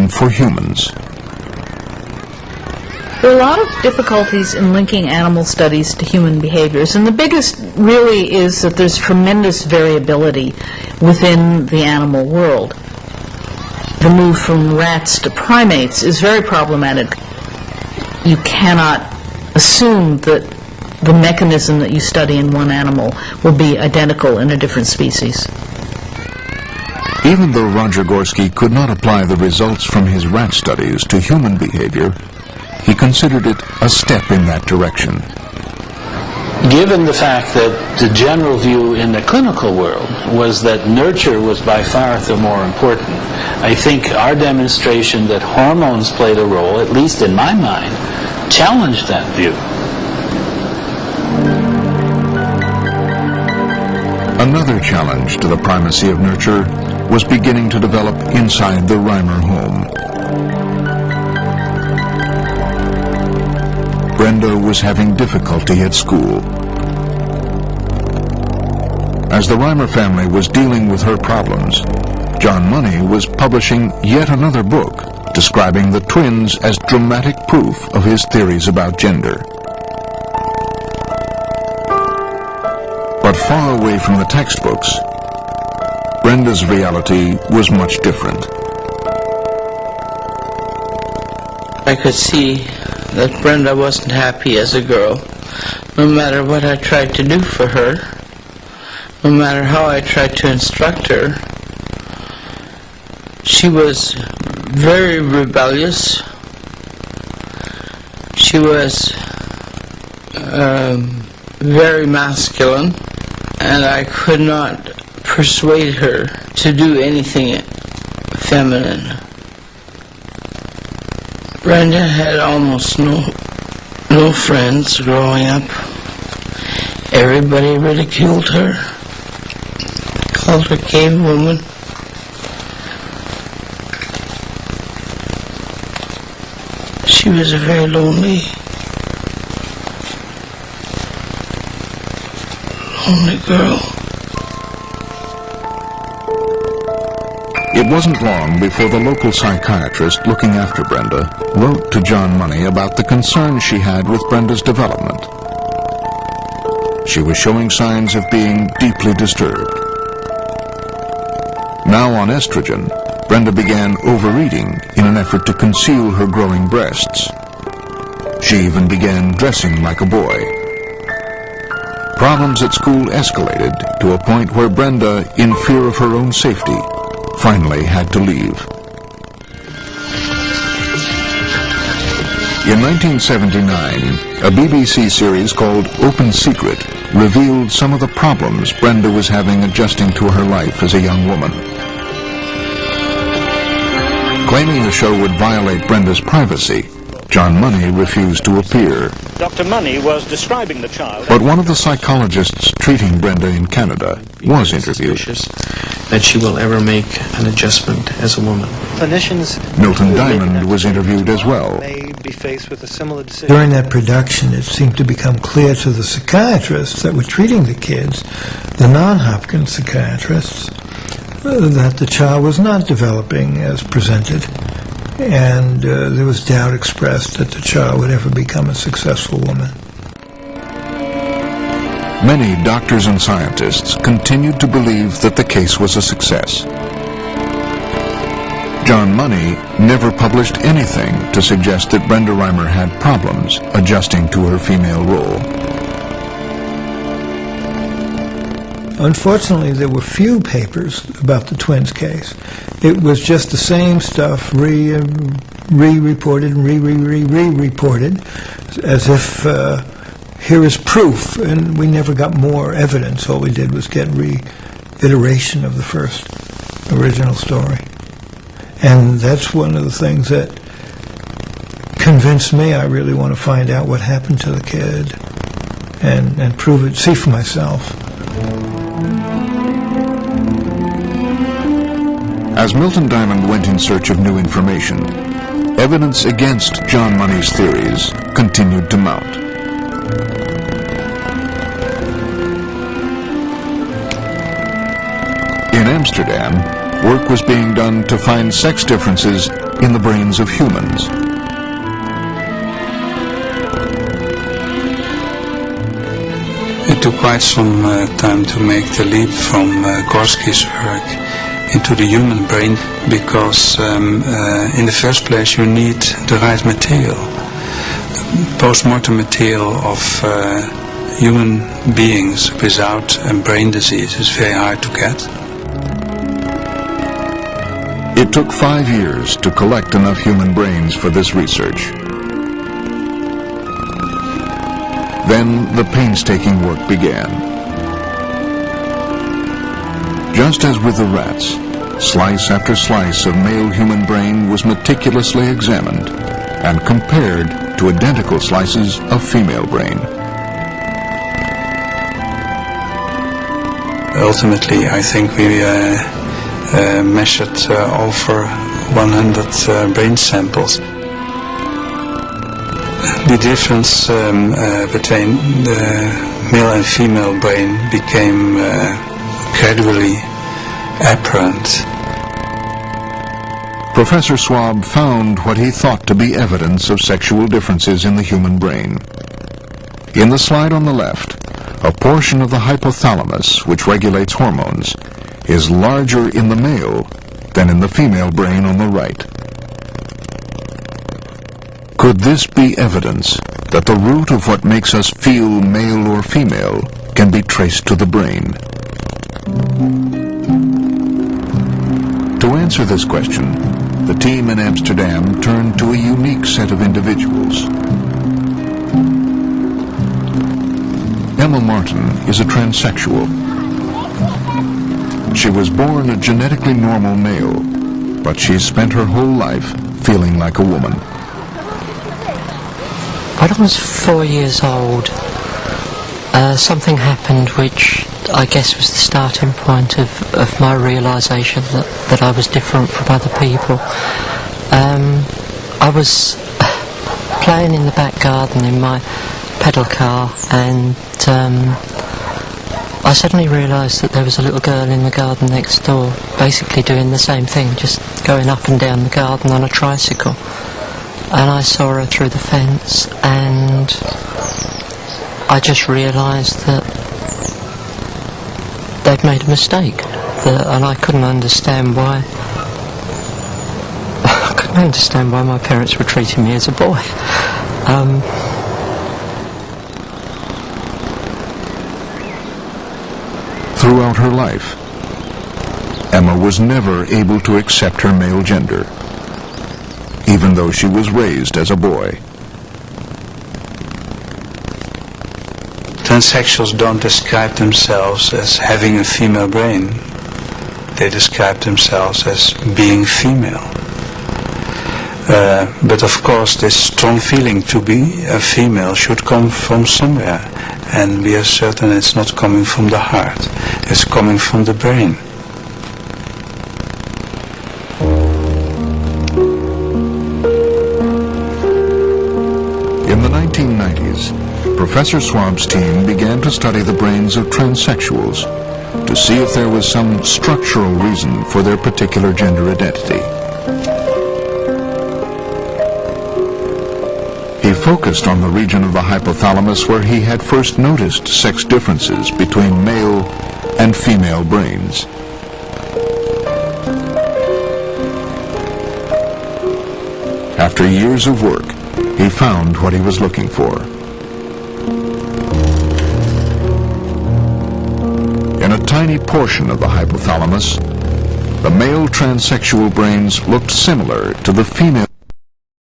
for humans. There are a lot of difficulties in linking animal studies to human behaviors, and the biggest really is that there's tremendous variability within the animal world. The move from rats to primates is very problematic. You cannot assume that the mechanism that you study in one animal will be identical in a different species. Even though Roger Gorski could not apply the results from his rat studies to human behavior, he considered it a step in that direction. Given the fact that the general view in the clinical world was that nurture was by far the more important, I think our demonstration that hormones played a role, at least in my mind, challenged that view. Another challenge to the primacy of nurture was beginning to develop inside the Rimer home. Brenda was having difficulty at school. As the Rimer family was dealing with her problems, John Money was publishing yet another book describing the twins as dramatic proof of his theories about gender. But far away from the textbooks, Brenda's reality was much different. I could see that Brenda wasn't happy as a girl, no matter what I tried to do for her, no matter how I tried to instruct her. She was very rebellious. She was very masculine, and I could not persuade her to do anything feminine. Brenda had almost no friends growing up. Everybody ridiculed her, called her cave woman. She was a very lonely girl. It wasn't long before the local psychiatrist looking after Brenda wrote to John Money about the concerns she had with Brenda's development. She was showing signs of being deeply disturbed. Now on estrogen, Brenda began overeating in an effort to conceal her growing breasts. She even began dressing like a boy. Problems at school escalated to a point where Brenda, in fear of her own safety, finally had to leave. In 1979, a BBC series called Open Secret revealed some of the problems Brenda was having adjusting to her life as a young woman. Claiming the show would violate Brenda's privacy, John Money refused to appear. Dr. Money was describing the child. But one of the psychologists treating Brenda in Canada was interviewed. That she will ever make an adjustment as a woman. Clinicians Milton Diamond was interviewed as well. may be faced with a similar decision. During that production, it seemed to become clear to the psychiatrists that were treating the kids, the non-Hopkins psychiatrists, that the child was not developing as presented, and there was doubt expressed that the child would ever become a successful woman. Many doctors and scientists continued to believe that the case was a success. John Money never published anything to suggest that Brenda Rimer had problems adjusting to her female role. Unfortunately, there were few papers about the twins case. It was just the same stuff re-reported and re-reported as if here is proof, and we never got more evidence. All we did was get reiteration of the first original story. And that's one of the things that convinced me I really want to find out what happened to the kid and prove it, see for myself. As Milton Diamond went in search of new information, evidence against John Money's theories continued to mount. In Amsterdam, work was being done to find sex differences in the brains of humans. It took quite some time to make the leap from Gorski's work into the human brain, because in the first place you need the right material. Post-mortem material of human beings without a brain disease is very hard to get. It took 5 years to collect enough human brains for this research. Then the painstaking work began. Just as with the rats, slice after slice of male human brain was meticulously examined and compared to identical slices of female brain. Ultimately, I think we measured over 100 brain samples. The difference between the male and female brain became gradually apparent. Professor Schwab found what he thought to be evidence of sexual differences in the human brain. In the slide on the left, a portion of the hypothalamus, which regulates hormones, is larger in the male than in the female brain on the right. Could this be evidence that the root of what makes us feel male or female can be traced to the brain? To answer this question, the team in Amsterdam turned to a unique set of individuals. Emma Martin is a transsexual. She was born a genetically normal male, but she's spent her whole life feeling like a woman. When I was 4 years old, something happened which I guess was the starting point of my realisation that I was different from other people. I was playing in the back garden in my pedal car, and I suddenly realised that there was a little girl in the garden next door, basically doing the same thing, just going up and down the garden on a tricycle. And I saw her through the fence, and I just realised that they'd made a mistake, and I couldn't understand why. I couldn't understand why my parents were treating me as a boy. Throughout her life, Emma was never able to accept her male gender, even though she was raised as a boy. Transsexuals don't describe themselves as having a female brain. They describe themselves as being female. But of course this strong feeling to be a female should come from somewhere, and we are certain it's not coming from the heart, it's coming from the brain. In the 1990s, Professor Schwab's team began to study the brains of transsexuals to see if there was some structural reason for their particular gender identity. He focused on the region of the hypothalamus where he had first noticed sex differences between male and female brains. After years of work, he found what he was looking for. In a tiny portion of the hypothalamus, the male transsexual brains looked similar to the female